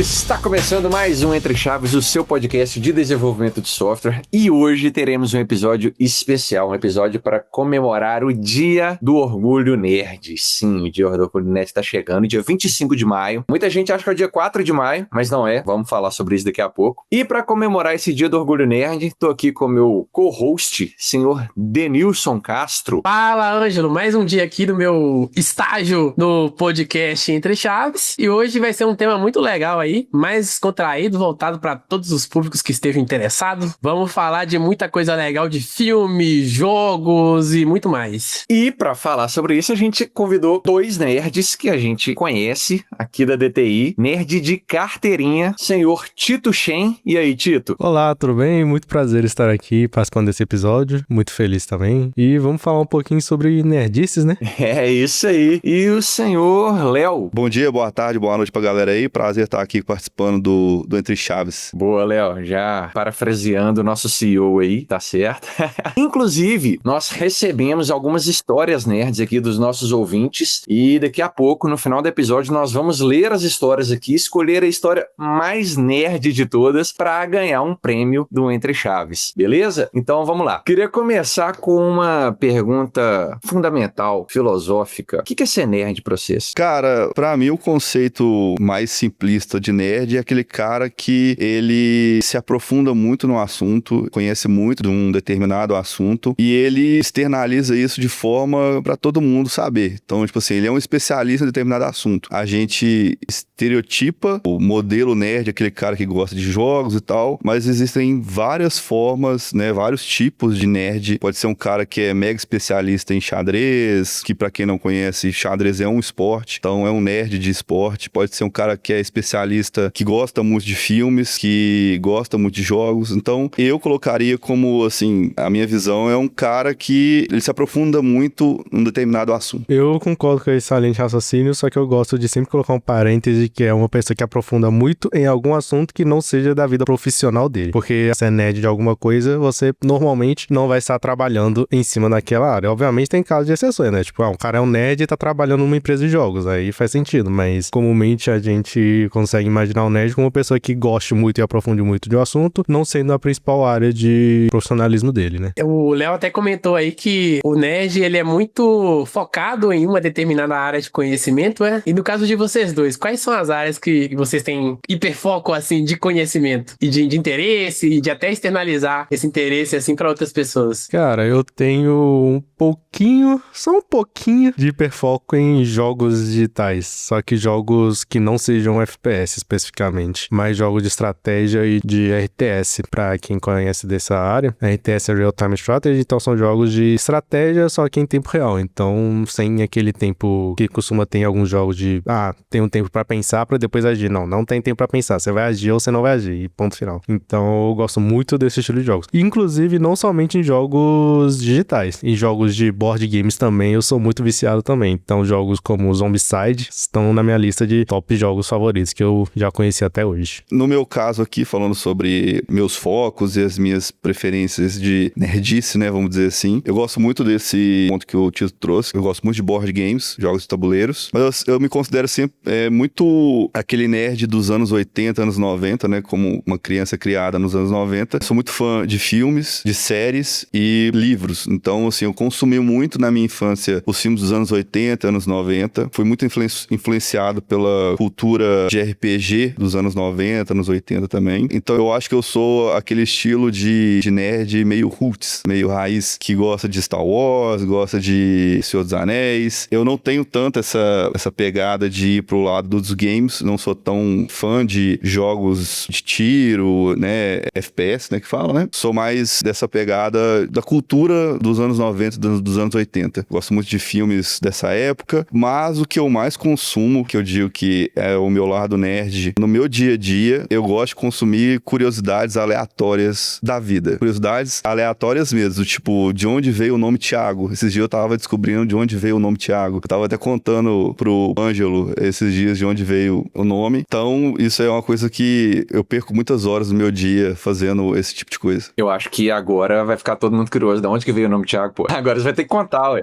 Está começando mais um Entre Chaves, o seu podcast de desenvolvimento de software, e hoje teremos um episódio especial, um episódio para comemorar o Dia do Orgulho Nerd. Sim, o Dia do Orgulho Nerd está chegando, dia 25 de maio. Muita gente acha que é o dia 4 de maio, mas não é. Vamos falar sobre isso daqui a pouco. E para comemorar esse Dia do Orgulho Nerd, estou aqui com o meu co-host, senhor Denilson Castro. Fala, Ângelo, mais um dia aqui do meu estágio no podcast Entre Chaves, e hoje vai ser um tema muito legal aí, mais contraído, voltado para todos os públicos que estejam interessados. Vamos falar de muita coisa legal de filmes, jogos e muito mais. E para falar sobre isso, a gente convidou dois nerds que a gente conhece aqui da DTI, nerd de carteirinha, senhor Tito Shen. E aí, Tito? Olá, tudo bem? Muito prazer estar aqui participando desse episódio, muito feliz também. E vamos falar um pouquinho sobre nerdices, né? É isso aí. E o senhor Léo? Bom dia, boa tarde, boa noite pra galera aí. Prazer estar aqui participando do Entre Chaves. Boa, Léo. Já parafraseando o nosso CEO aí, tá certo? Inclusive, nós recebemos algumas histórias nerds aqui dos nossos ouvintes e daqui a pouco, no final do episódio, nós vamos ler as histórias aqui, escolher a história mais nerd de todas para ganhar um prêmio do Entre Chaves, beleza? Então vamos lá. Queria começar com uma pergunta fundamental, filosófica. O que é ser nerd pra vocês? Cara, pra mim o conceito mais simplista de nerd é aquele cara que ele se aprofunda muito no assunto, conhece muito de um determinado assunto e ele externaliza isso de forma pra todo mundo saber. Então, tipo assim, ele é um especialista em determinado assunto. A gente estereotipa o modelo nerd, aquele cara que gosta de jogos e tal, mas existem várias formas, né, vários tipos de nerd. Pode ser um cara que é mega especialista em xadrez, que pra quem não conhece, xadrez é um esporte, então é um nerd de esporte. Pode ser um cara que é especialista, que gosta muito de filmes, que gosta muito de jogos. Então, eu colocaria como, assim, a minha visão é um cara que ele se aprofunda muito num determinado assunto. Eu concordo com esse excelente raciocínio, só que eu gosto de sempre colocar um parêntese que é uma pessoa que aprofunda muito em algum assunto que não seja da vida profissional dele. Porque se é nerd de alguma coisa, você normalmente não vai estar trabalhando em cima daquela área. Obviamente tem casos de exceções, né? Tipo, um cara é um nerd e tá trabalhando numa empresa de jogos, aí faz sentido, mas comumente a gente consegue imaginar um nerd como uma pessoa que goste muito e aprofunde muito de um assunto, não sendo a principal área de profissionalismo dele, né? O Léo até comentou aí que o nerd, ele é muito focado em uma determinada área de conhecimento, né? E no caso de vocês dois, quais são as áreas que vocês têm hiperfoco, assim, de conhecimento e de interesse e de até externalizar esse interesse, assim, para outras pessoas? Cara, eu tenho um pouquinho, só um pouquinho de hiperfoco em jogos digitais, só que jogos que não sejam FPS especificamente, mas jogos de estratégia e de RTS, pra quem conhece dessa área. RTS é Real Time Strategy, então são jogos de estratégia, só que em tempo real, então sem aquele tempo que costuma ter em alguns jogos de, tem um tempo pra pensar pra depois agir. Não tem tempo pra pensar, você vai agir ou você não vai agir, e ponto final. Então eu gosto muito desse estilo de jogos, inclusive não somente em jogos digitais, em jogos de board games também eu sou muito viciado também, então jogos como Zombicide estão na minha lista de top jogos favoritos que eu já conheci até hoje. No meu caso aqui, falando sobre meus focos e as minhas preferências de nerdice, né, vamos dizer assim, eu gosto muito desse ponto que o Tito trouxe. Eu gosto muito de board games, jogos de tabuleiros, mas eu me considero sempre muito aquele nerd dos anos 80, anos 90, né, como uma criança criada nos anos 90. Sou muito fã de filmes, de séries e livros, então assim, eu consumi muito na minha infância os filmes dos anos 80, anos 90, fui muito influenciado pela cultura de RPG dos anos 90, anos 80 também. Então eu acho que eu sou aquele estilo de nerd meio roots, meio raiz, que gosta de Star Wars, gosta de Senhor dos Anéis. Eu não tenho tanto essa pegada de ir pro lado dos games, não sou tão fã de jogos de tiro, né, FPS, né, que fala, né? Sou mais dessa pegada da cultura dos anos 90, dos anos 80. Gosto muito de filmes dessa época, mas o que eu mais consumo, que eu digo que é o meu lado nerd, no meu dia a dia, eu gosto de consumir curiosidades aleatórias da vida. Curiosidades aleatórias mesmo, tipo, de onde veio o nome Thiago? Esses dias eu tava descobrindo de onde veio o nome Thiago. Eu tava até contando pro Ângelo esses dias de onde veio o nome. Então, isso é uma coisa que eu perco muitas horas do meu dia fazendo esse tipo de coisa. Eu acho que agora vai ficar todo mundo curioso de onde que veio o nome Thiago, pô. Agora você vai ter que contar, ué.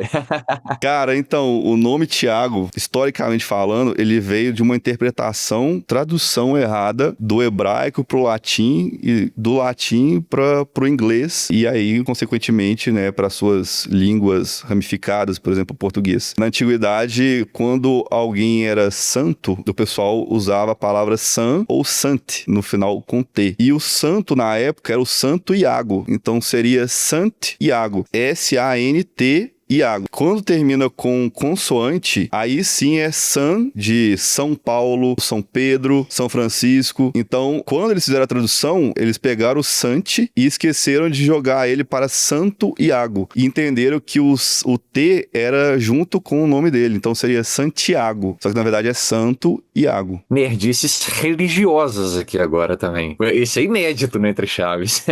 Cara, então, o nome Thiago, historicamente falando, ele veio de uma interpretação tradução errada do hebraico pro latim e do latim pro inglês e aí, consequentemente, né, para suas línguas ramificadas, por exemplo, o português. Na antiguidade, quando alguém era santo, o pessoal usava a palavra san ou sant no final com T. E o santo, na época, era o Santo Iago. Então, seria Sant Iago. S-A-N-T Iago. Quando termina com consoante, aí sim é San de São Paulo, São Pedro, São Francisco. Então, quando eles fizeram a tradução, eles pegaram o Sante e esqueceram de jogar ele para Santo Iago. E entenderam que o T era junto com o nome dele. Então seria Santiago. Só que na verdade é Santo Iago. Nerdices religiosas aqui agora também. Isso é inédito no Entre Chaves.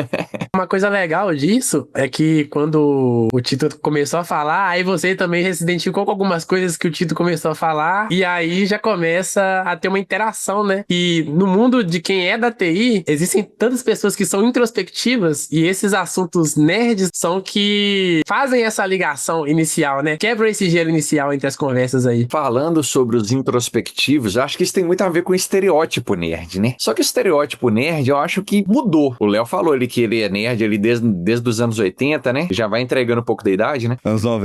Uma coisa legal disso é que quando o Tito começou a falar, aí você também já se identificou com algumas coisas que o Tito começou a falar, e aí já começa a ter uma interação, né? E no mundo de quem é da TI, existem tantas pessoas que são introspectivas, e esses assuntos nerds são que fazem essa ligação inicial, né? Quebra esse gelo inicial entre as conversas aí. Falando sobre os introspectivos, eu acho que isso tem muito a ver com o estereótipo nerd, né? Só que o estereótipo nerd, eu acho que mudou. O Léo falou ali que ele é nerd ali desde os anos 80, né? Já vai entregando um pouco da idade, né? Anos 90.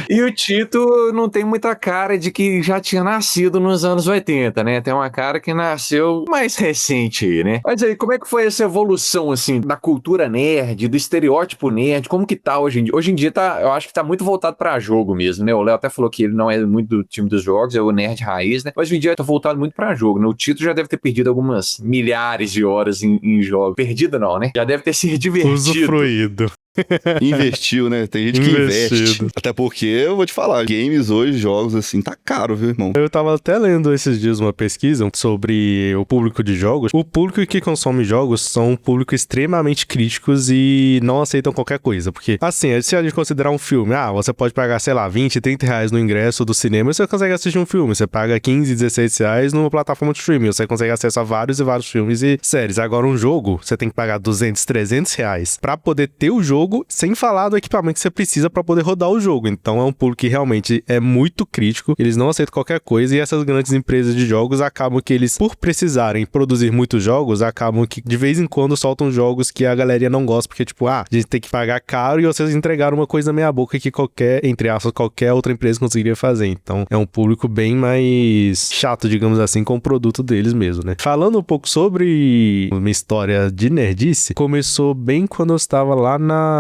E o Tito não tem muita cara de que já tinha nascido nos anos 80, né? Tem uma cara que nasceu mais recente aí, né? Mas aí, como é que foi essa evolução, assim, da cultura nerd, do estereótipo nerd? Como que tá hoje em dia? Hoje em dia eu acho que tá muito voltado pra jogo mesmo, né? O Léo até falou que ele não é muito do time dos jogos, é o nerd raiz, né? Mas hoje em dia tá voltado muito pra jogo, né? O Tito já deve ter perdido algumas milhares de horas em jogos. Perdido não, né? Já deve ter se divertido. Usufruído. Investiu, né? Tem gente que investe. Até porque, eu vou te falar, games hoje, jogos assim, tá caro, viu, irmão? Eu tava até lendo esses dias uma pesquisa sobre o público de jogos. O público que consome jogos são um público extremamente críticos e não aceitam qualquer coisa. Porque, assim, se a gente considerar um filme, você pode pagar, sei lá, 20, 30 reais no ingresso do cinema e você consegue assistir um filme. Você paga 15, 16 reais numa plataforma de streaming. Você consegue acesso a vários e vários filmes e séries. Agora, um jogo, você tem que pagar 200, 300 reais pra poder ter o jogo, sem falar do equipamento que você precisa pra poder rodar o jogo. Então é um público que realmente é muito crítico, eles não aceitam qualquer coisa e essas grandes empresas de jogos acabam que eles, por precisarem produzir muitos jogos, acabam que de vez em quando soltam jogos que a galera não gosta, porque tipo, a gente tem que pagar caro e vocês entregaram uma coisa meia boca que qualquer, entre aspas, qualquer outra empresa conseguiria fazer. Então é um público bem mais chato, digamos assim, com o produto deles mesmo, né? Falando um pouco sobre uma história de nerdice, começou bem quando eu estava lá na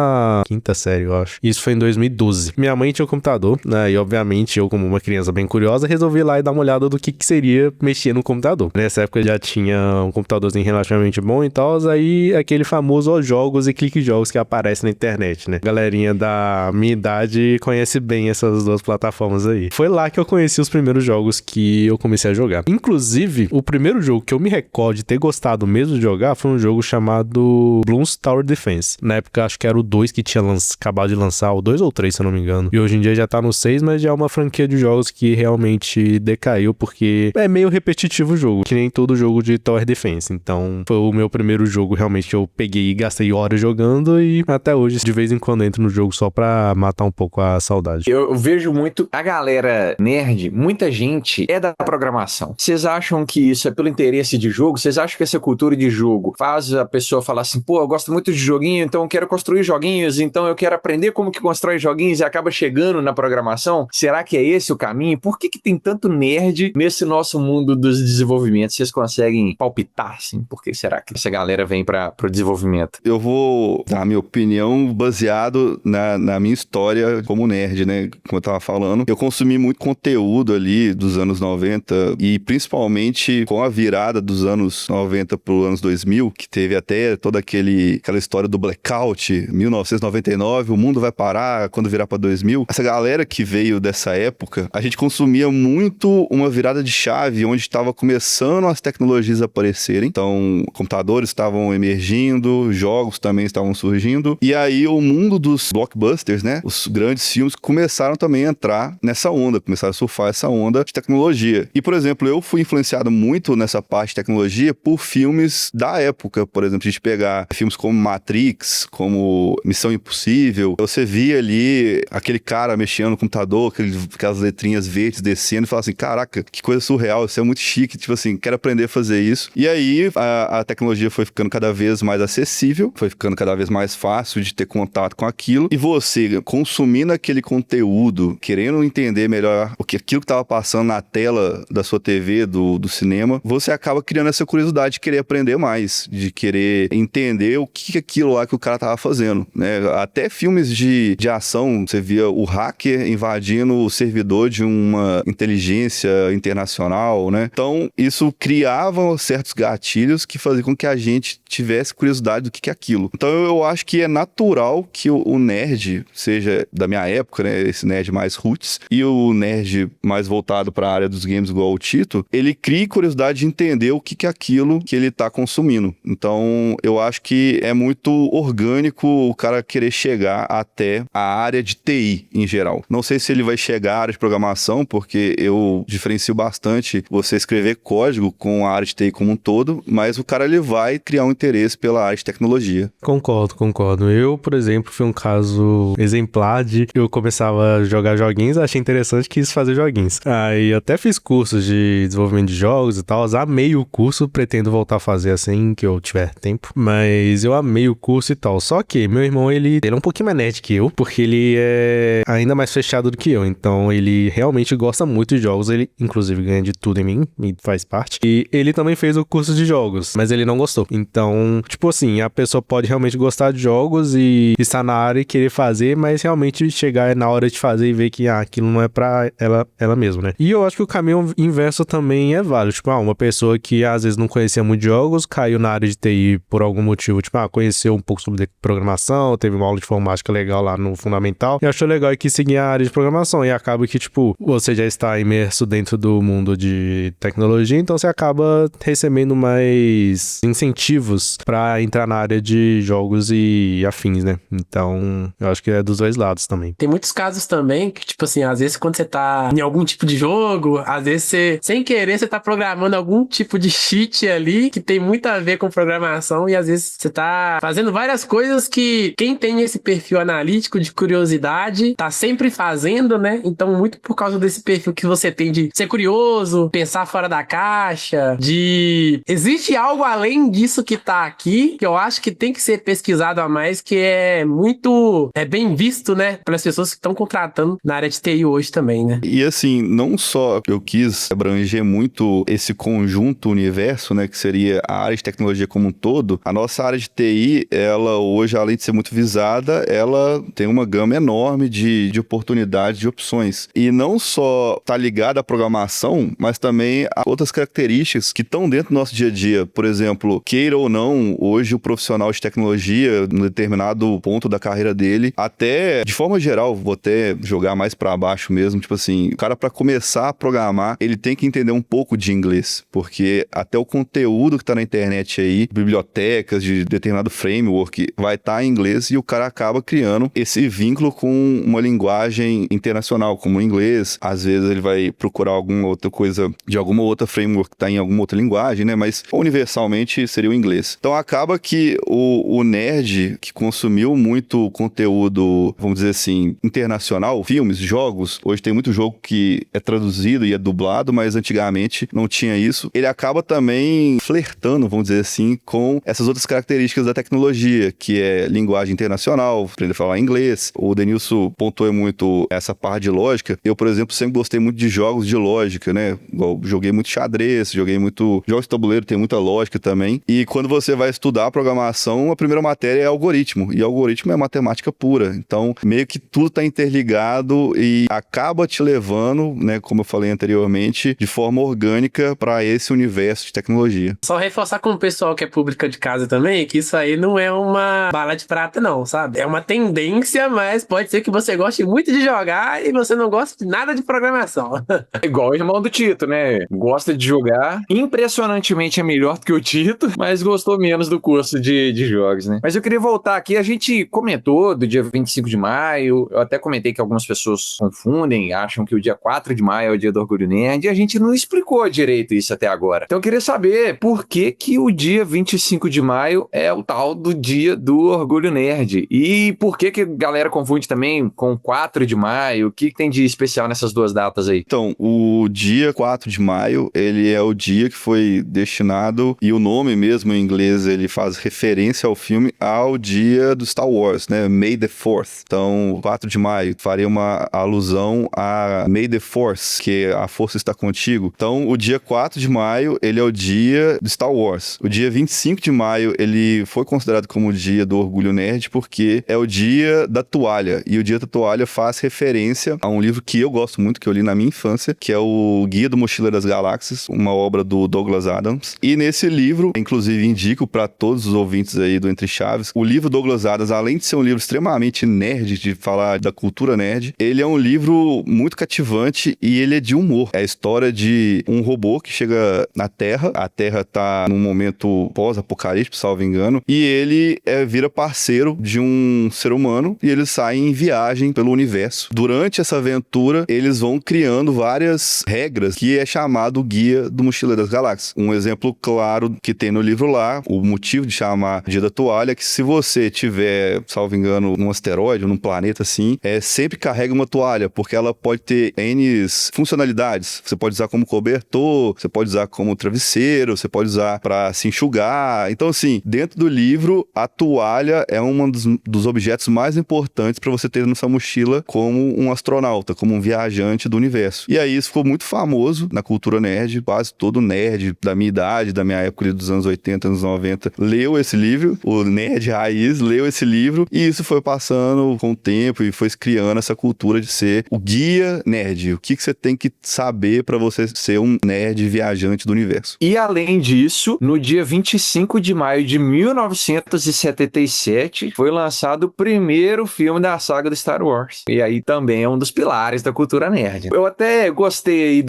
quinta série, eu acho. Isso foi em 2012. Minha mãe tinha um computador, né? E obviamente eu, como uma criança bem curiosa, resolvi ir lá e dar uma olhada do que seria mexer no computador. Nessa época eu já tinha um computadorzinho relativamente bom e tal, aí aquele famoso jogos e clique jogos que aparece na internet, né? Galerinha da minha idade conhece bem essas duas plataformas aí. Foi lá que eu conheci os primeiros jogos que eu comecei a jogar. Inclusive, o primeiro jogo que eu me recordo de ter gostado mesmo de jogar foi um jogo chamado Bloons Tower Defense. Na época acho que era o 2 que tinha acabado de lançar, o 2 ou 3, se eu não me engano. E hoje em dia já tá no 6, mas já é uma franquia de jogos que realmente decaiu, porque é meio repetitivo o jogo, que nem todo jogo de Tower Defense. Então, foi o meu primeiro jogo realmente que eu peguei e gastei horas jogando e até hoje, de vez em quando, entro no jogo só pra matar um pouco a saudade. Eu vejo muito a galera nerd, muita gente é da programação. Vocês acham que isso é pelo interesse de jogo? Vocês acham que essa cultura de jogo faz a pessoa falar assim, pô, eu gosto muito de joguinho, então eu quero construir joguinhos, então eu quero aprender como que constrói joguinhos e acaba chegando na programação? Será que é esse o caminho? Por que tem tanto nerd nesse nosso mundo dos desenvolvimentos? Vocês conseguem palpitar, assim? Por que será que essa galera vem pro desenvolvimento? Eu vou dar a minha opinião baseado na minha história como nerd, né? Como eu tava falando, eu consumi muito conteúdo ali dos anos 90 e principalmente com a virada dos anos 90 pro anos 2000, que teve até toda aquela história do blackout, 1999, o mundo vai parar quando virar pra 2000. Essa galera que veio dessa época, a gente consumia muito uma virada de chave, onde estava começando as tecnologias a aparecerem. Então, computadores estavam emergindo, jogos também estavam surgindo. E aí, o mundo dos blockbusters, né? Os grandes filmes começaram também a entrar nessa onda, começaram a surfar essa onda de tecnologia. E, por exemplo, eu fui influenciado muito nessa parte de tecnologia por filmes da época. Por exemplo, a gente pegar filmes como Matrix, como tipo Missão Impossível, você via ali aquele cara mexendo no computador, aquelas letrinhas verdes descendo e falava assim, caraca, que coisa surreal, isso é muito chique, tipo assim, quero aprender a fazer isso. E aí a tecnologia foi ficando cada vez mais acessível, foi ficando cada vez mais fácil de ter contato com aquilo, e você consumindo aquele conteúdo, querendo entender melhor aquilo que estava passando na tela da sua TV, do cinema, você acaba criando essa curiosidade de querer aprender mais, de querer entender o que é aquilo lá que o cara tava fazendo, né? Até filmes de ação, você via o hacker invadindo o servidor de uma inteligência internacional, né? Então, isso criava certos gatilhos que faziam com que a gente tivesse curiosidade do que é aquilo. Então, eu acho que é natural que o nerd, seja da minha época, né? Esse nerd mais roots, e o nerd mais voltado para a área dos games igual o Tito, ele cria curiosidade de entender o que é aquilo que ele tá consumindo. Então, eu acho que é muito orgânico o cara querer chegar até a área de TI em geral. Não sei se ele vai chegar à área de programação, porque eu diferencio bastante você escrever código com a área de TI como um todo, mas o cara ele vai criar um interesse pela área de tecnologia. Concordo. Eu, por exemplo, fui um caso exemplar de eu começava a jogar joguinhos, achei interessante, quis fazer joguinhos. Aí até fiz cursos de desenvolvimento de jogos e tal, amei o curso, pretendo voltar a fazer assim que eu tiver tempo, mas eu amei o curso e tal. Só que meu irmão, ele é um pouquinho mais nerd que eu, porque ele é ainda mais fechado do que eu, então ele realmente gosta muito de jogos, ele inclusive ganha de tudo em mim, e faz parte. E ele também fez o curso de jogos, mas ele não gostou. Então, tipo assim, a pessoa pode realmente gostar de jogos e estar na área e querer fazer, mas realmente chegar na hora de fazer e ver que aquilo não é pra ela mesma, né? E eu acho que o caminho inverso também é válido. Tipo, uma pessoa que às vezes não conhecia muito jogos, caiu na área de TI por algum motivo, tipo, conheceu um pouco sobre programação, teve uma aula de informática legal lá no fundamental, e achou legal que seguir a área de programação, e acaba que, tipo, você já está imerso dentro do mundo de tecnologia, então você acaba recebendo mais incentivos pra entrar na área de jogos e afins, né? Então, eu acho que é dos dois lados também. Tem muitos casos também que, tipo assim, às vezes quando você tá em algum tipo de jogo, às vezes você, sem querer, você tá programando algum tipo de cheat ali que tem muito a ver com programação e às vezes você tá fazendo várias coisas que quem tem esse perfil analítico de curiosidade tá sempre fazendo, né? Então, muito por causa desse perfil que você tem de ser curioso, pensar fora da caixa, de... Existe algo além disso que tá aqui, que eu acho que tem que ser pesquisado a mais, que é muito... É bem visto, né? Pelas pessoas que estão contratando na área de TI hoje também, né? E assim, não só eu quis abranger muito esse conjunto universo, né, que seria a área de tecnologia como um todo, a nossa área de TI, ela hoje, além de ser muito visada, ela tem uma gama enorme de oportunidades, de opções. E não só tá ligada à programação, mas também a outras características que estão dentro do nosso dia a dia. Por exemplo, queira ou não, hoje o profissional de tecnologia, em determinado ponto da carreira dele, até, de forma geral, vou até jogar mais pra baixo mesmo, tipo assim, o cara pra começar a programar, ele tem que entender um pouco de inglês, porque até o conteúdo que tá na internet aí, bibliotecas de determinado framework, vai estar em inglês e o cara acaba criando esse vínculo com uma linguagem internacional, como o inglês. Às vezes ele vai procurar alguma outra coisa de alguma outra framework que tá em alguma outra linguagem, né? Mas universalmente seria o inglês. Então acaba que o nerd que consumiu muito conteúdo, vamos dizer assim, internacional, filmes, jogos, hoje tem muito jogo que é traduzido e é dublado, mas antigamente não tinha isso. Ele acaba também flertando, vamos dizer assim, com essas outras características da tecnologia, que é linguagem internacional, aprender a falar inglês. O Denilson pontuou muito essa parte de lógica. Eu, por exemplo, sempre gostei muito de jogos de lógica, né? Joguei muito xadrez, joguei muito... Jogos de tabuleiro tem muita lógica também. E quando você vai estudar programação, a primeira matéria é algoritmo. E algoritmo é matemática pura. Então, meio que tudo tá interligado e acaba te levando, né, como eu falei anteriormente, de forma orgânica para esse universo de tecnologia. Só reforçar com o pessoal que é pública de casa também, que isso aí não é uma bala de prata não, sabe? É uma tendência, mas pode ser que você goste muito de jogar e você não goste de nada de programação. É igual o irmão do Tito, né? Gosta de jogar, impressionantemente é melhor do que o Tito, mas gostou menos do curso de jogos, né? Mas eu queria voltar aqui, a gente comentou do dia 25 de maio, eu até comentei que algumas pessoas confundem, acham que o dia 4 de maio é o dia do Orgulho Nerd, e a gente não explicou direito isso até agora. Então eu queria saber por que o dia 25 de maio é o tal do dia do Orgulho Orgulho Nerd. E por que a galera confunde também com 4 de maio? O que tem de especial nessas duas datas aí? Então, o dia 4 de maio, ele é o dia que foi destinado, e o nome mesmo em inglês, ele faz referência ao filme, ao dia do Star Wars, né? May the 4th. Então, 4 de maio faria uma alusão a May the Force, que a força está contigo. Então, o dia 4 de maio, ele é o dia do Star Wars. O dia 25 de maio, ele foi considerado como o dia do Orgulho Nerd, porque é o dia da toalha. E o dia da toalha faz referência a um livro que eu gosto muito, que eu li na minha infância, que é o Guia do Mochileiro das Galáxias, uma obra do Douglas Adams. E nesse livro, inclusive indico para todos os ouvintes aí do Entre Chaves, o livro Douglas Adams, além de ser um livro extremamente nerd, de falar da cultura nerd, ele é um livro muito cativante e ele é de humor. É a história de um robô que chega na Terra, a Terra tá num momento pós-apocalipse, salvo engano, e ele vira parceiro de um ser humano e eles saem em viagem pelo universo. Durante essa aventura, eles vão criando várias regras que é chamado Guia do Mochileiro das Galáxias. Um exemplo claro que tem no livro lá, o motivo de chamar Dia da Toalha, é que se você tiver, salvo engano, num asteroide ou num planeta assim, sempre carrega uma toalha, porque ela pode ter N funcionalidades. Você pode usar como cobertor, você pode usar como travesseiro, você pode usar para se enxugar. Então, assim, dentro do livro, a toalha é um dos objetos mais importantes para você ter na sua mochila como um astronauta, como um viajante do universo. E aí isso ficou muito famoso na cultura nerd, quase todo nerd da minha idade, da minha época dos anos 80, anos 90, leu esse livro, o nerd raiz leu esse livro, e isso foi passando com o tempo e foi criando essa cultura de ser o guia nerd. O que você tem que saber para você ser um nerd viajante do universo. E além disso, no dia 25 de maio de 1977, foi lançado o primeiro filme da saga do Star Wars. E aí também é um dos pilares da cultura nerd. Eu até gostei aí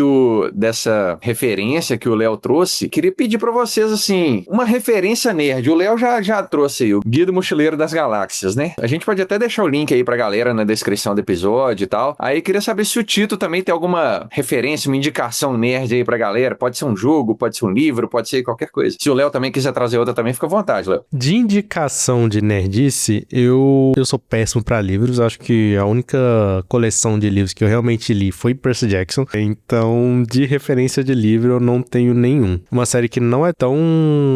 dessa referência que o Léo trouxe. Queria pedir pra vocês, assim, uma referência nerd. O Léo já trouxe aí o Guia do Mochileiro das Galáxias, né? A gente pode até deixar o link aí pra galera na descrição do episódio e tal. Aí queria saber se o Tito também tem alguma referência, uma indicação nerd aí pra galera. Pode ser um jogo, pode ser um livro, pode ser qualquer coisa. Se o Léo também quiser trazer outra também, fica à vontade, Léo. De indicação de nerdice, eu sou péssimo pra livros. Acho que a única coleção de livros que eu realmente li foi Percy Jackson. Então, de referência de livro, eu não tenho nenhum. Uma série que não é tão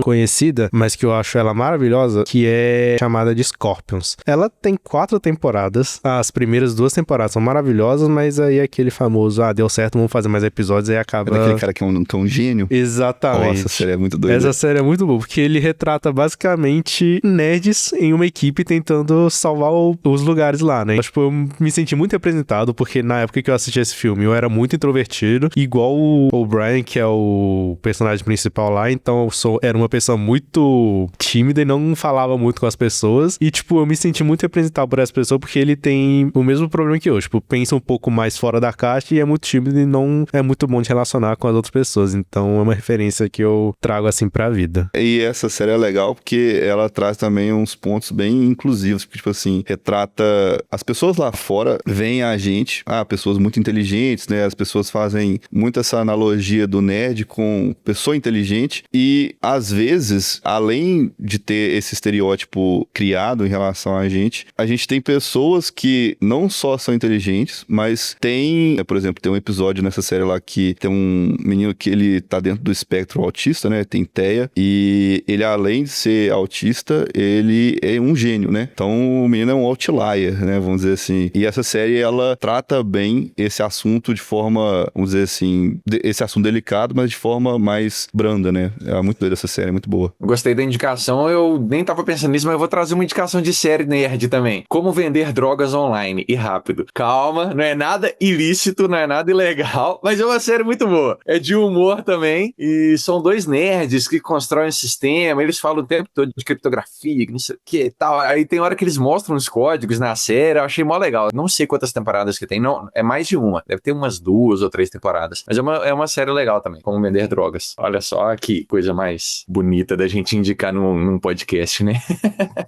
conhecida, mas que eu acho ela maravilhosa, que é chamada de Scorpions. Ela tem 4 temporadas. As primeiras 2 temporadas são maravilhosas, mas aí é aquele famoso, deu certo, vamos fazer mais episódios, aí acaba... É daquele cara que é um gênio? Exatamente. Nossa, essa série é muito doida. Essa série é muito boa, porque ele retrata basicamente nerds em uma equipe tentando salvar os lugares lá, né? Tipo, eu me senti muito representado, porque na época que eu assisti esse filme, eu era muito introvertido, igual o Brian, que é o personagem principal lá, então era uma pessoa muito tímida e não falava muito com as pessoas, e tipo, eu me senti muito representado por essa pessoa, porque ele tem o mesmo problema que eu, tipo, pensa um pouco mais fora da caixa e é muito tímido e não é muito bom de relacionar com as outras pessoas, então é uma referência que eu trago assim pra vida. E essa série é legal porque ela traz também uns pontos bem inclusivos, porque, tipo assim, retrata as pessoas lá fora, veem a gente, pessoas muito inteligentes, né? As pessoas fazem muito essa analogia do nerd com pessoa inteligente e, às vezes, além de ter esse estereótipo criado em relação a gente tem pessoas que não só são inteligentes, mas tem, por exemplo, tem um episódio nessa série lá que tem um menino que ele tá dentro do espectro autista, né? Tem TEA, e ele, além de ser autista, ele é um gênio, né? Então o menino é um outlier, né? Vamos dizer assim. E essa série, ela trata bem esse assunto de forma, vamos dizer assim, esse assunto delicado, mas de forma mais branda, né? É muito doida essa série, é muito boa. Gostei da indicação, eu nem tava pensando nisso, mas eu vou trazer uma indicação de série nerd também. Como vender drogas online e rápido. Calma, não é nada ilícito, não é nada ilegal, mas é uma série muito boa. É de humor também, e são 2 nerds que constroem um sistema, eles falam o tempo todo de criptografia, não sei o que e tal. Aí tem hora que eles mostram os códigos na série, eu achei mó legal. Não sei quantas temporadas que tem, não, é mais de uma. Deve ter umas 2 ou 3 temporadas. Mas é uma série legal também, como vender drogas. Olha só que coisa mais bonita da gente indicar num podcast, né?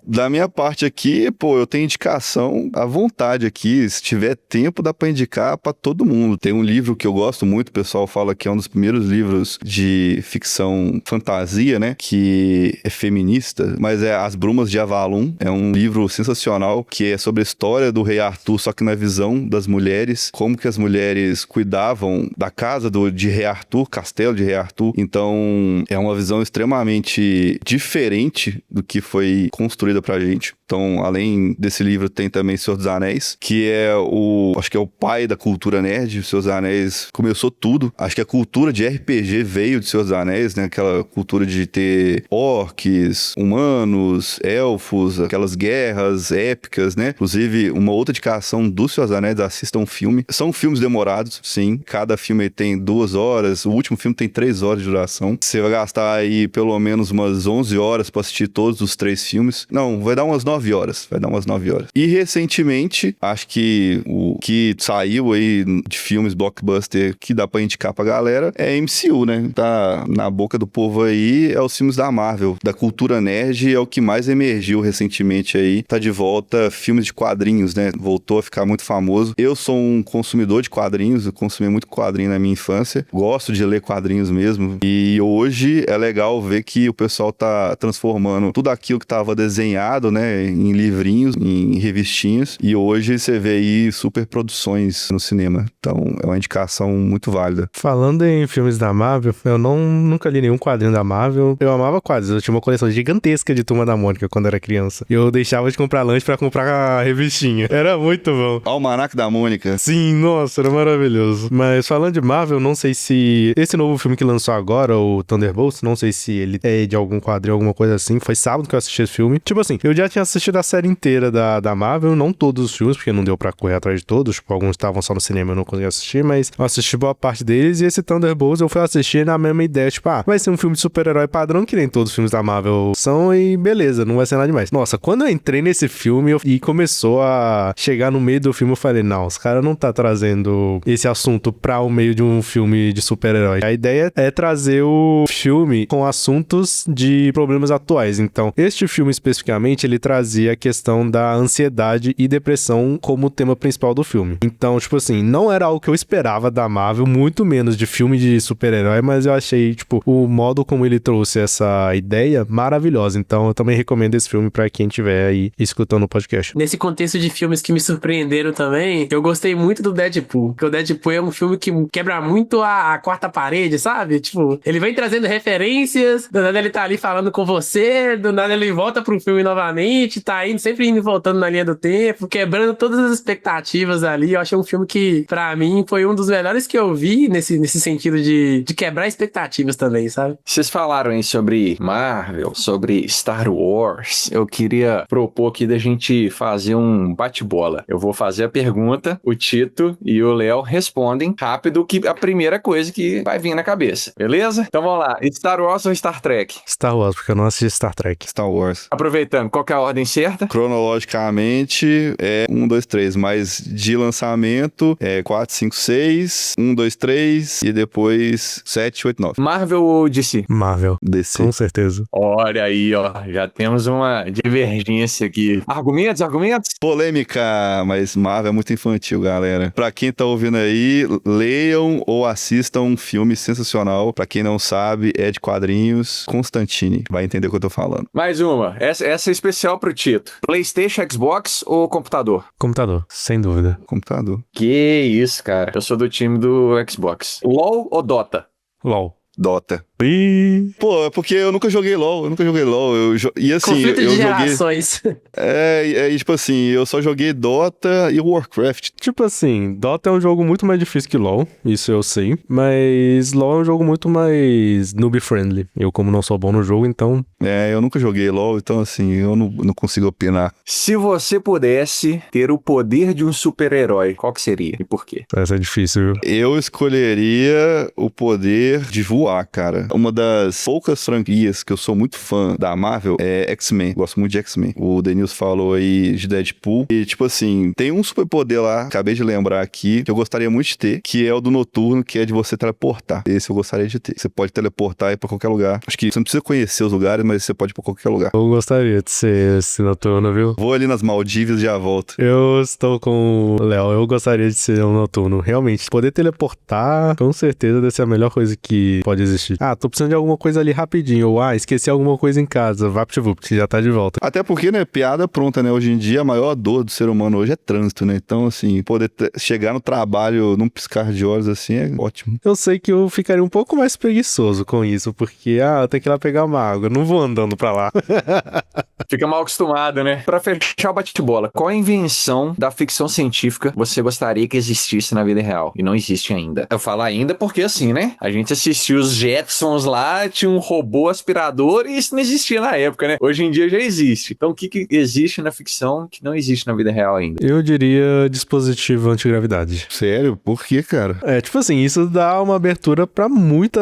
Da minha parte aqui, pô, eu tenho indicação à vontade aqui. Se tiver tempo, dá pra indicar pra todo mundo. Tem um livro que eu gosto muito, o pessoal fala que é um dos primeiros livros de ficção fantasia, né? Que é feminista, mas é As Brumas de Avalon. É um livro sensacional que é sobre a história do rei Arthur, só que na visão das mulheres, como que as mulheres cuidavam da casa de rei Arthur, castelo de rei Arthur. Então, é uma visão extremamente diferente do que foi construída pra gente. Então, além desse livro, tem também Senhor dos Anéis, que é acho que é o pai da cultura nerd. O Senhor dos Anéis começou tudo. Acho que a cultura de RPG veio de Senhor dos Anéis, né? Aquela cultura de ter orques, humanos, elfos, aquelas guerras épicas, né? Inclusive, uma outra indicação do Senhor dos Anéis, assistam um filme. São filmes demorados, sim. Cada filme tem 2 horas. O último filme tem 3 horas de duração. Você vai gastar aí pelo menos umas 11 horas pra assistir todos os 3 filmes. Não, vai dar umas 9 horas. Vai dar umas 9 horas. E recentemente, acho que o que saiu aí de filmes blockbuster que dá pra indicar pra galera é MCU, né? Tá na boca do povo aí, é os filmes da Marvel, da cultura nerd, é o que mais emergiu recentemente aí. Tá de volta filmes de quadrinhos, né? Voltou a ficar muito famoso. Eu sou um consumidor de quadrinhos, eu consumi muito quadrinho na minha infância. Gosto de ler quadrinhos mesmo. E hoje é legal ver que o pessoal tá transformando tudo aquilo que tava desenhado, né? Em livrinhos, em revistinhas. E hoje você vê aí super produções no cinema. Então é uma indicação muito válida. Falando em filmes da Marvel, eu nunca li nenhum quadrinho da Marvel. Eu amava quadrinhos. Eu tinha uma coleção gigantesca de Turma da Mônica quando era criança. E eu deixava de comprar lanche pra comprar a revistinha. Era muito bom. Almanac da Mônica. Sim, nossa, era maravilhoso. Mas falando de Marvel, não sei se esse novo filme que lançou agora, o Thunderbolts, não sei se ele é de algum quadrinho, alguma coisa assim. Foi sábado que eu assisti esse filme. Tipo assim, eu já tinha assistido a série inteira da Marvel, não todos os filmes, porque não deu pra correr atrás de todos. Tipo, alguns estavam só no cinema e eu não consegui assistir, mas eu assisti boa parte deles. E esse Thunderbolts eu fui assistir na mesma ideia, tipo, vai ser um filme de super-herói padrão, que nem todos os filmes da Marvel são, e beleza, não vai ser nada demais. Nossa, quando eu entrei nesse filme e começou a chegar no meio do filme, eu falei, não, os caras não tá trazendo esse assunto pra o meio de um filme de super-herói. A ideia é trazer o filme com assuntos de problemas atuais. Então, este filme especificamente, ele trazia a questão da ansiedade e depressão como tema principal do filme. Então, tipo assim, não era algo que eu esperava da Marvel, muito menos de filme de super-herói, mas eu achei, tipo, o modo como ele trouxe essa ideia maravilhosa. Então, eu também recomendo esse filme pra quem estiver aí escutando o podcast. Nesse contexto de filmes que me surpreenderam também, eu gostei muito do Deadpool, porque o Deadpool é um filme que quebra muito a quarta parede, sabe? Tipo, ele vem trazendo referências, do nada ele tá ali falando com você, do nada ele volta pro filme novamente, tá indo, sempre indo e voltando na linha do tempo, quebrando todas as expectativas ali. Eu achei um filme que, pra mim, foi um dos melhores que eu vi nesse sentido de quebrar expectativas também, sabe? Vocês falaram aí sobre Marvel, sobre Star Wars. Eu queria propor aqui da gente fazer um bate-bola. Eu vou fazer a pergunta, o Tito e o Léo respondem rápido que a primeira coisa que vai vir na cabeça, beleza? Então vamos lá. Star Wars ou Star Trek? Star Wars, porque eu não assisti Star Trek. Star Wars. Aproveitando, qual que é a ordem certa? Cronologicamente é 1, 2, 3, mas de lançamento é 4, 5, 6, 1, 2, 3 e depois 7, 8, 9. Marvel ou DC? Marvel. DC. Com certeza. Olha aí, ó, já temos uma divergência aqui. Argumentos? Polêmica, mas Marvel é muito infantil, galera. Pra quem tá ouvindo aí, leiam ou assistam um filme sensacional. Pra quem não sabe, é de quadrinhos, Constantine. Vai entender o que eu tô falando. Mais uma. Essa é especial pro Tito. PlayStation, Xbox ou computador? Computador, sem dúvida. Computador. Que isso, cara. Eu sou do time do Xbox. LoL ou Dota? LOL. Dota. Ih, Pô, é porque eu nunca joguei LoL. E assim, Conflito eu de joguei... gerações. Tipo assim, eu só joguei Dota e Warcraft. tipo assim, Dota é um jogo muito mais difícil que LoL, isso eu sei, mas LoL é um jogo muito mais noob-friendly. Eu, como não sou bom no jogo, então... Eu nunca joguei LoL, então assim, eu não consigo opinar. Se você pudesse ter o poder de um super-herói, qual que seria e por quê? Essa é difícil, viu? Eu escolheria o poder de voar, cara. Uma das poucas franquias que eu sou muito fã da Marvel é X-Men. Gosto muito de X-Men. O Denilson falou aí de Deadpool. E, tipo assim, tem um superpoder lá, acabei de lembrar aqui, que eu gostaria muito de ter, que é o do Noturno, que é de você teleportar. Esse eu gostaria de ter. Você pode teleportar e ir pra qualquer lugar. Acho que você não precisa conhecer os lugares, mas você pode ir pra qualquer lugar. Eu gostaria de ser esse Noturno, viu? Vou ali nas Maldivas e já volto. Eu estou com o Léo, eu gostaria de ser um Noturno. Realmente, poder teleportar, com certeza, deve ser a melhor coisa que pode existir. tô precisando de alguma coisa ali rapidinho, ou esqueci alguma coisa em casa, VaptVupt, já tá de volta. Até porque, né, piada pronta, né? Hoje em dia, a maior dor do ser humano hoje é trânsito, né? Então, assim, poder chegar no trabalho num piscar de olhos, assim, é ótimo. Eu sei que eu ficaria um pouco mais preguiçoso com isso, porque, eu tenho que ir lá pegar uma água, eu não vou andando pra lá. Fica mal acostumado, né? Pra fechar o bate-bola, qual a invenção da ficção científica você gostaria que existisse na vida real? E não existe ainda. Eu falo ainda porque, assim, né? A gente assistiu os Jetsons lá, tinha um robô aspirador e isso não existia na época, né? Hoje em dia já existe. Então, o que existe na ficção que não existe na vida real ainda? Eu diria dispositivo antigravidade. Sério? Por quê, cara? Tipo assim, isso dá uma abertura pra muito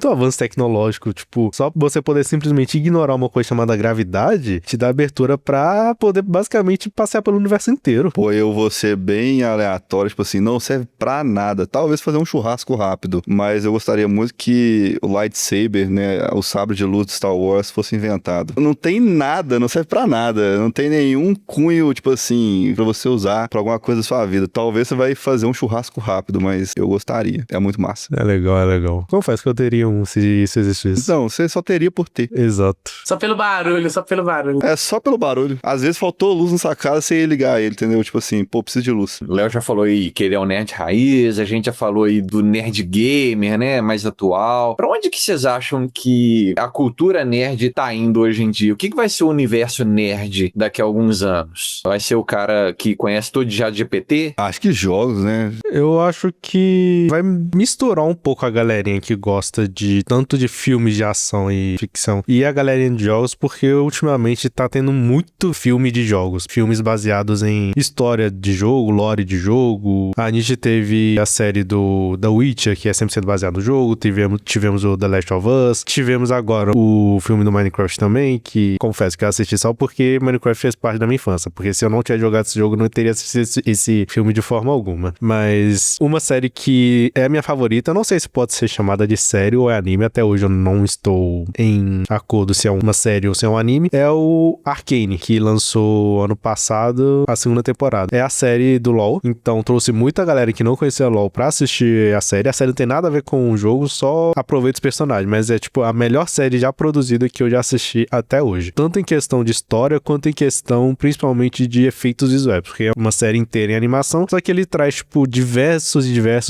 avanço tecnológico. Tipo, só você poder simplesmente ignorar uma coisa chamada gravidade te dá abertura pra poder basicamente passear pelo universo inteiro. Pô, eu vou ser bem aleatório, tipo assim, não serve pra nada. Talvez fazer um churrasco rápido, mas eu gostaria muito que o lightsaber, né, o sabre de luz de Star Wars fosse inventado. Não tem nada, não serve pra nada, não tem nenhum cunho, tipo assim, pra você usar pra alguma coisa da sua vida. Talvez você vai fazer um churrasco rápido, mas eu gostaria. É muito massa. É legal, é legal. Confesso que eu teria um se isso existisse. Então, você só teria por ter. Exato. Só pelo barulho, só pelo barulho. É só pelo barulho. Às vezes faltou luz na sua casa, você ia ligar ele, entendeu? Tipo assim, pô, preciso de luz. O Léo já falou aí que ele é um nerd raiz, a gente já falou aí do nerd gamer, né, mais atual. Pra onde que vocês acham que a cultura nerd tá indo hoje em dia? O que vai ser o universo nerd daqui a alguns anos? Vai ser o cara que conhece todo de ChatGPT? Acho que jogos, né? Eu acho que vai misturar um pouco a galerinha que gosta de tanto de filmes de ação e ficção e a galerinha de jogos, porque ultimamente tá tendo muito filme de jogos, filmes baseados em história de jogo, lore de jogo. A gente teve a série do The Witcher, que é 100% baseado no jogo, tivemos o The Last of Us, tivemos agora o filme do Minecraft também, que confesso que eu assisti só porque Minecraft fez parte da minha infância, porque se eu não tivesse jogado esse jogo, eu não teria assistido esse filme de forma alguma. Mas uma série que é a minha favorita, eu não sei se pode ser chamada de série ou é anime, até hoje eu não estou em acordo se é uma série ou se é um anime, é o Arcane, que lançou ano passado a segunda temporada. É a série do LoL, então trouxe muita galera que não conhecia LoL pra assistir a série. A série não tem nada a ver com o jogo, só aproveita os personagens, mas é tipo a melhor série já produzida que eu já assisti até hoje. Tanto em questão de história, quanto em questão principalmente de efeitos visuais, porque é uma série inteira em animação, só que ele traz tipo diversos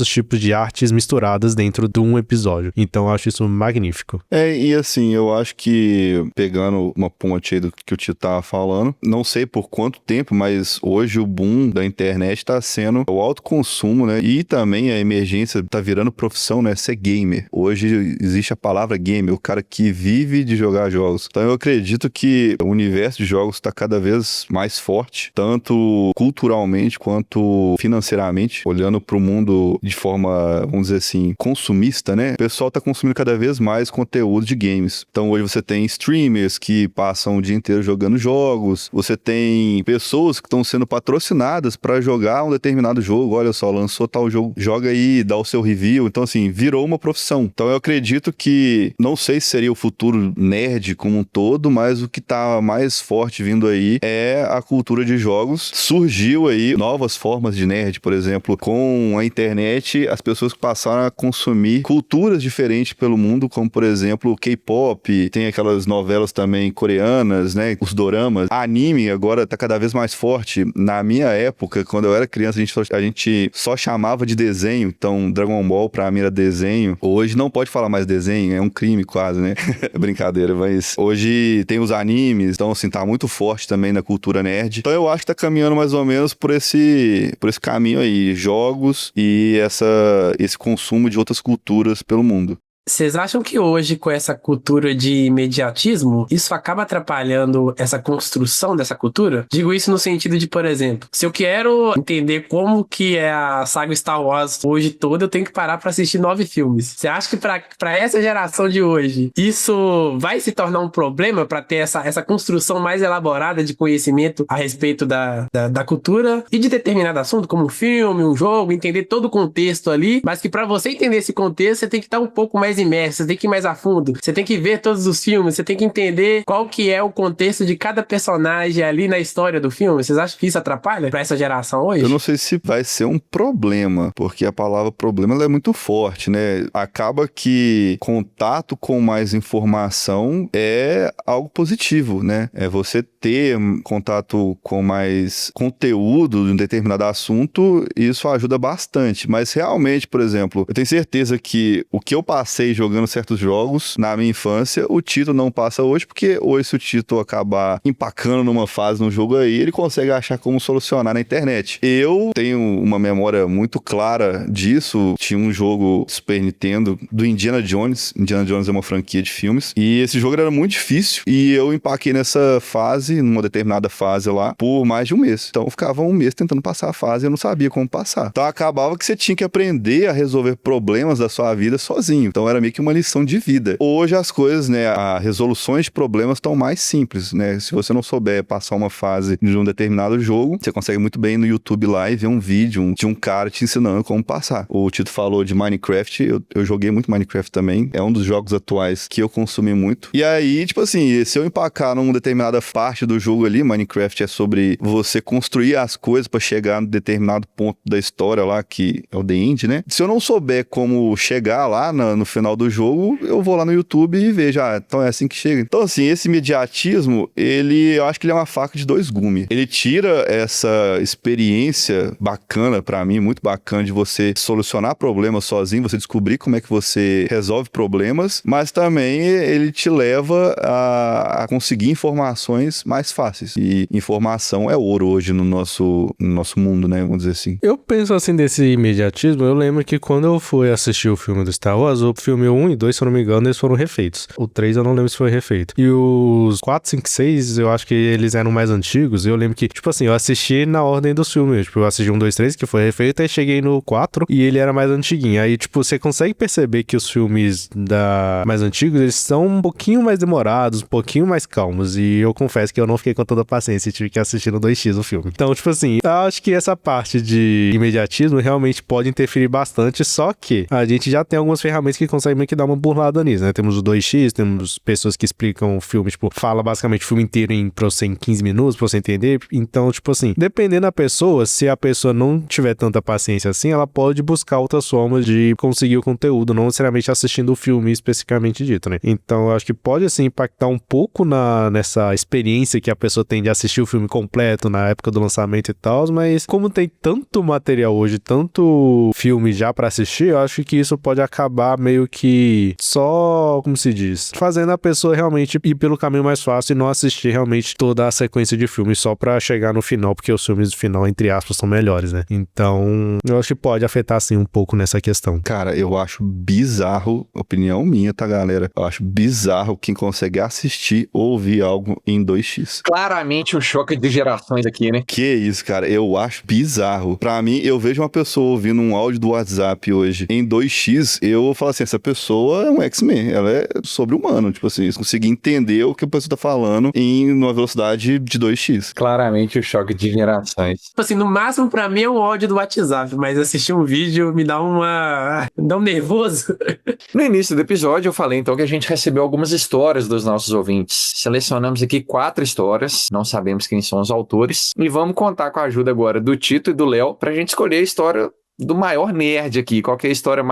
tipos de artes misturadas dentro de um episódio. Então eu acho isso magnífico. E assim, eu acho que, pegando uma ponte aí do que o Tito tava falando, não sei por quanto tempo, mas hoje o boom da internet tá sendo o alto consumo, né? E também a emergência tá virando profissão, né? Ser gamer. Hoje existe a palavra gamer, o cara que vive de jogar jogos. Então eu acredito que o universo de jogos tá cada vez mais forte, tanto culturalmente quanto financeiramente, olhando pro mundo de forma, vamos dizer assim, consumista, né? O pessoal tá consumindo cada vez mais conteúdo de games. Então hoje você tem streamers que passam o dia inteiro jogando jogos, você tem pessoas que estão sendo patrocinadas para jogar um determinado jogo. Olha só, lançou tal jogo, joga aí, dá o seu review. Então assim, virou uma profissão. Então eu acredito que, não sei se seria o futuro nerd como um todo, mas o que tá mais forte vindo aí é a cultura de jogos. Surgiu aí novas formas de nerd, por exemplo, com a internet, as pessoas que passaram a consumir culturas diferentes pelo mundo, como por exemplo o K-pop, tem aquelas novelas também coreanas, né, os doramas. A anime agora tá cada vez mais forte. Na minha época, quando eu era criança, a gente só chamava de desenho, então Dragon Ball pra mim era desenho. Hoje não pode falar mais desenho, é um crime quase, né? Brincadeira, mas hoje tem os animes, então assim, tá muito forte também na cultura nerd. Então eu acho que tá caminhando mais ou menos por esse caminho aí, jogos e esse consumo de outras culturas pelo mundo. Vocês acham que hoje, com essa cultura de imediatismo, isso acaba atrapalhando essa construção dessa cultura? Digo isso no sentido de, por exemplo, se eu quero entender como que é a saga Star Wars hoje toda, eu tenho que parar pra assistir 9 filmes. Você acha que pra essa geração de hoje, isso vai se tornar um problema pra ter essa construção mais elaborada de conhecimento a respeito da cultura e de determinado assunto, como um filme, um jogo, entender todo o contexto ali, mas que pra você entender esse contexto, você tem que estar um pouco mais mais imerso, você tem que ir mais a fundo, você tem que ver todos os filmes, você tem que entender qual que é o contexto de cada personagem ali na história do filme. Vocês acham que isso atrapalha pra essa geração hoje? Eu não sei se vai ser um problema, porque a palavra problema ela é muito forte, né? Acaba que contato com mais informação é algo positivo, né? É você ter contato com mais conteúdo de um determinado assunto, isso ajuda bastante. Mas realmente, por exemplo, eu tenho certeza que o que eu passei jogando certos jogos na minha infância, o Tito não passa hoje, porque hoje se o Tito acabar empacando numa fase no jogo aí, ele consegue achar como solucionar na internet. Eu tenho uma memória muito clara disso. Tinha um jogo Super Nintendo do Indiana Jones. Indiana Jones é uma franquia de filmes. E esse jogo era muito difícil. E eu empaquei nessa fase, numa determinada fase lá, por mais de um mês. Então eu ficava um mês tentando passar a fase e eu não sabia como passar. Então acabava que você tinha que aprender a resolver problemas da sua vida sozinho. Então era meio que uma lição de vida. Hoje as coisas, né, as resoluções de problemas estão mais simples, né? Se você não souber passar uma fase de um determinado jogo, você consegue muito bem no YouTube lá e ver um vídeo de um cara te ensinando como passar. O Tito falou de Minecraft, eu joguei muito Minecraft também. É um dos jogos atuais que eu consumi muito. E aí, tipo assim, se eu empacar numa determinada parte do jogo ali, Minecraft é sobre você construir as coisas pra chegar no determinado ponto da história lá, que é o The End, né? Se eu não souber como chegar lá no final do jogo, eu vou lá no YouTube e vejo, então é assim que chega. Então, assim, esse imediatismo, eu acho que ele é uma faca de dois gumes. Ele tira essa experiência bacana pra mim, muito bacana de você solucionar problemas sozinho, você descobrir como é que você resolve problemas, mas também ele te leva a conseguir informações mais fáceis. E informação é ouro hoje no nosso mundo, né? Vamos dizer assim. Eu penso assim desse imediatismo, eu lembro que quando eu fui assistir o filme do Star Wars, o filme 1 e 2, se eu não me engano, eles foram refeitos. O 3 eu não lembro se foi refeito. E os 4, 5, 6, eu acho que eles eram mais antigos. Eu lembro que, tipo assim, eu assisti na ordem dos filmes. Tipo, eu assisti 1, 2, 3, que foi refeito, aí cheguei no 4 e ele era mais antiguinho. Aí, tipo, você consegue perceber que os filmes mais antigos, eles são um pouquinho mais demorados, um pouquinho mais calmos. E eu confesso que eu não fiquei com toda a paciência e tive que assistir no 2x o filme. Então, tipo assim, eu acho que essa parte de imediatismo realmente pode interferir bastante, só que a gente já tem algumas ferramentas que conseguem meio que dar uma burlada nisso, né? Temos o 2x, temos pessoas que explicam o filme, tipo, fala basicamente o filme inteiro pra você em 15 minutos, pra você entender. Então, tipo assim, dependendo da pessoa, se a pessoa não tiver tanta paciência assim, ela pode buscar outras formas de conseguir o conteúdo, não necessariamente assistindo o filme especificamente dito, né? Então, eu acho que pode, assim, impactar um pouco nessa experiência que a pessoa tem de assistir o filme completo na época do lançamento e tal, mas como tem tanto material hoje, tanto filme já pra assistir, eu acho que isso pode acabar meio que só, como se diz, fazendo a pessoa realmente ir pelo caminho mais fácil e não assistir realmente toda a sequência de filmes só pra chegar no final, porque os filmes do final, entre aspas, são melhores, né? Então, eu acho que pode afetar, assim, um pouco nessa questão. Cara, eu acho bizarro, opinião minha, tá, galera? Eu acho bizarro quem consegue assistir ou ouvir algo em 2x. Claramente um choque de gerações aqui, né? Que isso, cara, eu acho bizarro. Pra mim, eu vejo uma pessoa ouvindo um áudio do WhatsApp hoje em 2x, eu falo assim, essa pessoa é um X-Men, ela é sobre-humano, tipo assim, eu consegui entender o que a pessoa tá falando em uma velocidade de 2x. Claramente o choque de gerações. Tipo assim, no máximo pra mim é um ódio do WhatsApp, mas assistir um vídeo me dá me dá um nervoso. No início do episódio eu falei então que a gente recebeu algumas histórias dos nossos ouvintes. Selecionamos aqui 4 histórias, não sabemos quem são os autores, e vamos contar com a ajuda agora do Tito e do Léo pra gente escolher a história do maior nerd aqui, qual que é a história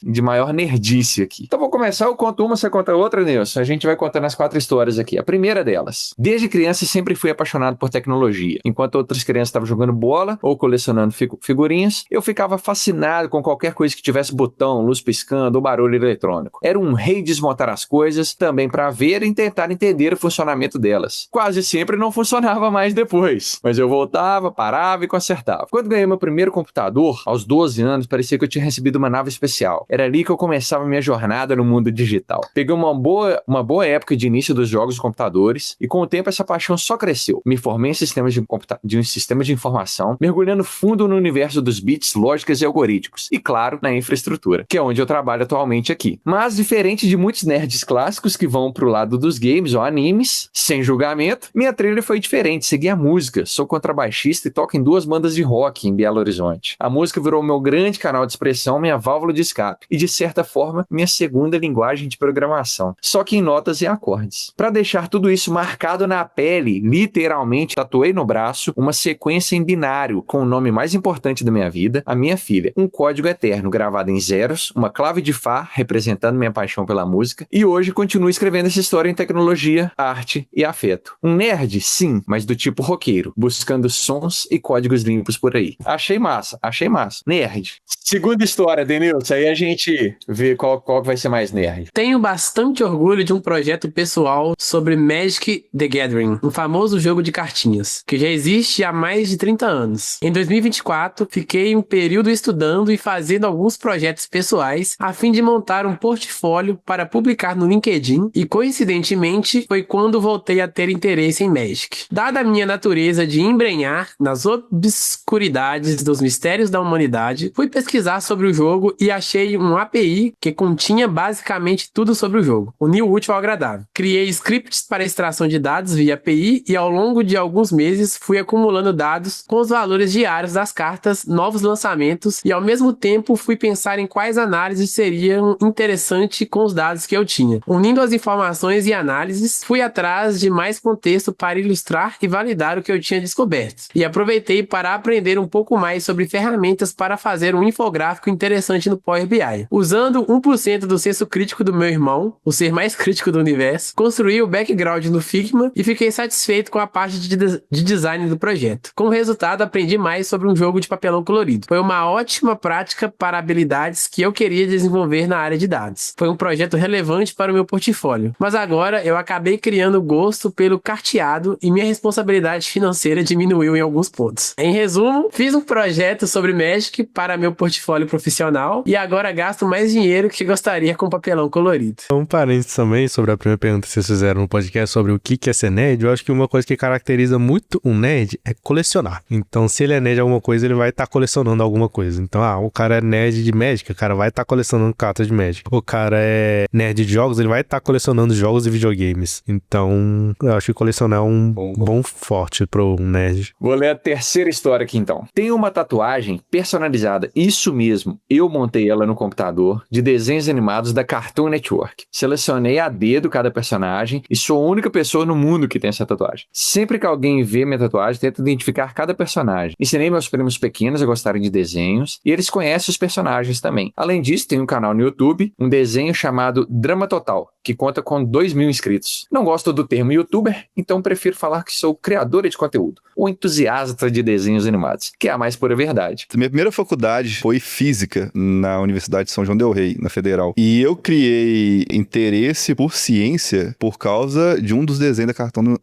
de maior nerdice aqui. Então vou começar, eu conto uma, você conta outra, Nilson. A gente vai contando as 4 histórias aqui. A primeira delas. Desde criança sempre fui apaixonado por tecnologia. Enquanto outras crianças estavam jogando bola ou colecionando figurinhas, eu ficava fascinado com qualquer coisa que tivesse botão, luz piscando ou barulho eletrônico. Era um rei desmontar as coisas, também para ver e tentar entender o funcionamento delas. Quase sempre não funcionava mais depois, mas eu voltava, parava e consertava. Quando ganhei meu primeiro computador, aos 12 anos, parecia que eu tinha recebido uma nave especial. Era ali que eu começava minha jornada no mundo digital. Peguei uma boa época de início dos jogos de computadores e com o tempo essa paixão só cresceu. Me formei em sistemas de informação, mergulhando fundo no universo dos bits, lógicas e algoritmos. E claro, na infraestrutura, que é onde eu trabalho atualmente aqui. Mas diferente de muitos nerds clássicos que vão pro lado dos games ou animes, sem julgamento, minha trilha foi diferente. Segui a música. Sou contrabaixista e toco em 2 bandas de rock em Belo Horizonte. A música virou virou meu grande canal de expressão, minha válvula de escape e, de certa forma, minha segunda linguagem de programação, só que em notas e acordes. Para deixar tudo isso marcado na pele, literalmente tatuei no braço uma sequência em binário com o nome mais importante da minha vida, a minha filha, um código eterno gravado em zeros, uma clave de Fá representando minha paixão pela música, e hoje continuo escrevendo essa história em tecnologia, arte e afeto. Um nerd, sim, mas do tipo roqueiro, buscando sons e códigos limpos por aí. Achei massa. Nerd. Segunda história, Denilson, aí a gente vê qual vai ser mais nerd. Tenho bastante orgulho de um projeto pessoal sobre Magic the Gathering, um famoso jogo de cartinhas, que já existe há mais de 30 anos. Em 2024, fiquei um período estudando e fazendo alguns projetos pessoais a fim de montar um portfólio para publicar no LinkedIn e, coincidentemente, foi quando voltei a ter interesse em Magic. Dada a minha natureza de embrenhar nas obscuridades dos mistérios da humanidade, fui pesquisar sobre o jogo e achei um API que continha basicamente tudo sobre o jogo, uniu o útil ao agradável. Criei scripts para extração de dados via API e ao longo de alguns meses fui acumulando dados com os valores diários das cartas, novos lançamentos e ao mesmo tempo fui pensar em quais análises seriam interessantes com os dados que eu tinha. Unindo as informações e análises, fui atrás de mais contexto para ilustrar e validar o que eu tinha descoberto. E aproveitei para aprender um pouco mais sobre ferramentas para fazer um infográfico interessante no Power BI. Usando 1% do senso crítico do meu irmão, o ser mais crítico do universo, construí o background no Figma e fiquei satisfeito com a parte de design do projeto. Como resultado, aprendi mais sobre um jogo de papelão colorido. Foi uma ótima prática para habilidades que eu queria desenvolver na área de dados. Foi um projeto relevante para o meu portfólio. Mas agora eu acabei criando gosto pelo carteado e minha responsabilidade financeira diminuiu em alguns pontos. Em resumo, fiz um projeto sobre Magic para meu portfólio profissional e agora gasto mais dinheiro que gostaria com papelão colorido. Um parênteses também sobre a primeira pergunta que vocês fizeram no podcast sobre o que é ser nerd. Eu acho que uma coisa que caracteriza muito um nerd é colecionar. Então, se ele é nerd de alguma coisa, ele vai estar colecionando alguma coisa. Então, o cara é nerd de Magic, o cara vai estar colecionando cartas de Magic. O cara é nerd de jogos, ele vai estar colecionando jogos e videogames. Então, eu acho que colecionar é um bom forte pro nerd. Vou ler a terceira história aqui então. Tem uma tatuagem personalizada, isso mesmo, eu montei ela no computador, de desenhos animados da Cartoon Network. Selecionei a dedo cada personagem e sou a única pessoa no mundo que tem essa tatuagem. Sempre que alguém vê minha tatuagem, tento identificar cada personagem. Ensinei meus primos pequenos a gostarem de desenhos e eles conhecem os personagens também. Além disso, tem um canal no YouTube, um desenho chamado Drama Total, que conta com 2.000 inscritos. Não gosto do termo youtuber, então prefiro falar que sou criadora de conteúdo, ou entusiasta de desenhos animados, que é a mais pura verdade. Minha primeira faculdade foi física na Universidade de São João del Rei, na Federal. E eu criei interesse por ciência por causa de um dos desenhos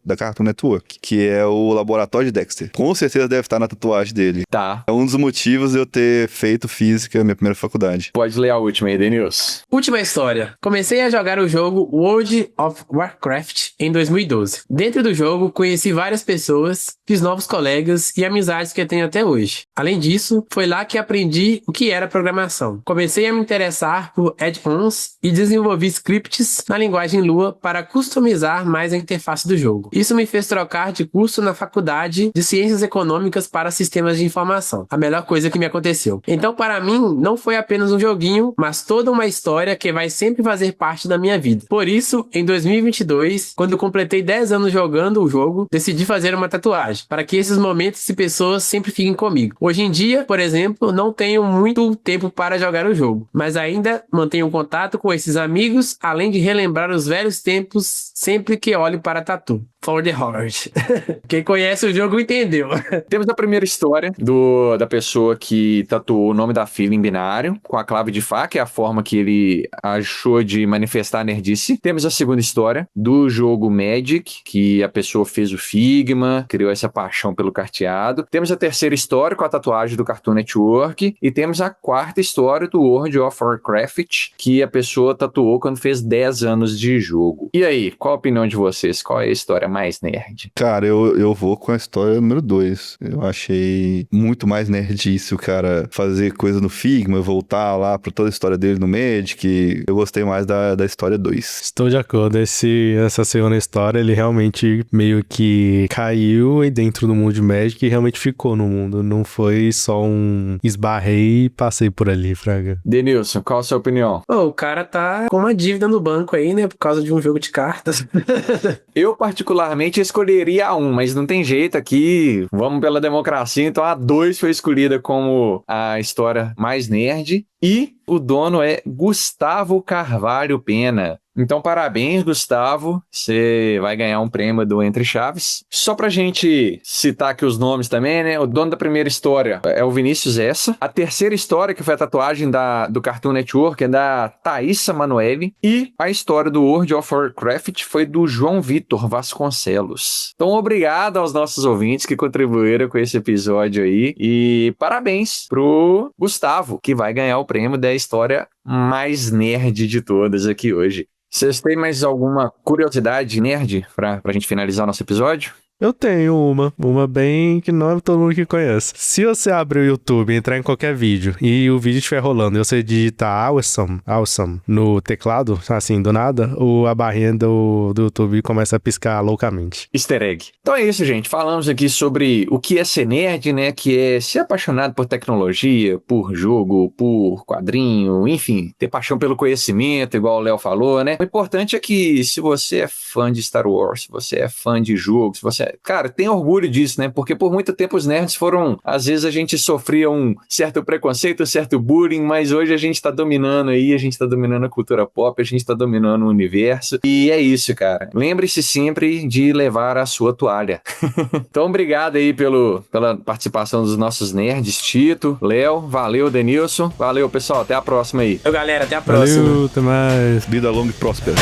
da Cartoon Network, que é o Laboratório de Dexter. Com certeza deve estar na tatuagem dele. Tá. É um dos motivos de eu ter feito física minha primeira faculdade. Pode ler a última aí, Denilson. Última história. Comecei a jogar o jogo World of Warcraft em 2012. Dentro do jogo, conheci várias pessoas, fiz novos colegas e amizades que eu tenho até hoje. Além disso, foi lá que aprendi o que era programação. Comecei a me interessar por add-ons e desenvolvi scripts na linguagem Lua para customizar mais a interface do jogo. Isso me fez trocar de curso na faculdade de Ciências Econômicas para Sistemas de Informação. A melhor coisa que me aconteceu. Então, para mim, não foi apenas um joguinho, mas toda uma história que vai sempre fazer parte da minha vida. Por isso, em 2022, quando completei 10 anos jogando o jogo, decidi fazer uma tatuagem, para que esses momentos e pessoas sempre fiquem comigo. Hoje em dia, por exemplo, não tenho muito tempo para jogar o jogo, mas ainda mantenho contato com esses amigos, além de relembrar os velhos tempos sempre que olho para a tatu. For the Heart. Quem conhece o jogo entendeu. Temos a primeira história da pessoa que tatuou o nome da filha em binário, com a clave de Fá, que é a forma que ele achou de manifestar a nerdice. Temos a segunda história do jogo Magic, que a pessoa fez o Figma, criou essa paixão pelo carteado. Temos a terceira história com a tatuagem do Cartoon Network. E temos a quarta história do World of Warcraft, que a pessoa tatuou quando fez 10 anos de jogo. E aí, qual a opinião de vocês? Qual é a história mais nerd? Cara, eu vou com a história número 2. Eu achei muito mais nerdice o cara fazer coisa no Figma, voltar lá pra toda a história dele no Magic. Eu gostei mais da história 2. Estou de acordo. Essa segunda história, ele realmente meio que caiu dentro do mundo de Magic e realmente ficou no mundo. Não foi só um esbarrei e passei por ali, fraga. Denilson, qual a sua opinião? Pô, o cara tá com uma dívida no banco aí, né? Por causa de um jogo de cartas. Eu, particularmente, escolheria a 1, mas não tem jeito aqui. Vamos pela democracia. Então, a 2 foi escolhida como a história mais nerd. E o dono é Gustavo Carvalho Pena. Então, parabéns, Gustavo. Você vai ganhar um prêmio do Entre Chaves. Só pra gente citar aqui os nomes também, né? O dono da primeira história é o Vinícius Essa. A terceira história, que foi a tatuagem do Cartoon Network, é da Thaísa Manoeli. E a história do World of Warcraft foi do João Vitor Vasconcelos. Então, obrigado aos nossos ouvintes que contribuíram com esse episódio aí. E parabéns pro Gustavo, que vai ganhar o prêmio da história mais nerd de todas aqui hoje. Vocês têm mais alguma curiosidade nerd pra gente finalizar o nosso episódio? Eu tenho uma bem que não é todo mundo que conhece. Se você abrir o YouTube, entrar em qualquer vídeo e o vídeo estiver rolando e você digitar awesome no teclado, assim, do nada, a barrinha do YouTube começa a piscar loucamente. Easter egg. Então é isso, gente. Falamos aqui sobre o que é ser nerd, né? Que é ser apaixonado por tecnologia, por jogo, por quadrinho, enfim, ter paixão pelo conhecimento, igual o Léo falou, né? O importante é que se você é fã de Star Wars, se você é fã de jogos, se você cara, tem orgulho disso, né? Porque por muito tempo os nerds foram... Às vezes a gente sofria um certo preconceito, um certo bullying, mas hoje a gente tá dominando aí, a gente tá dominando a cultura pop, a gente tá dominando o universo. E é isso, cara. Lembre-se sempre de levar a sua toalha. Então, obrigado aí pela participação dos nossos nerds, Tito, Léo, valeu, Denilson. Valeu, pessoal. Até a próxima aí. Valeu, galera. Até a próxima. Valeu, até mais. Vida longa e próspera.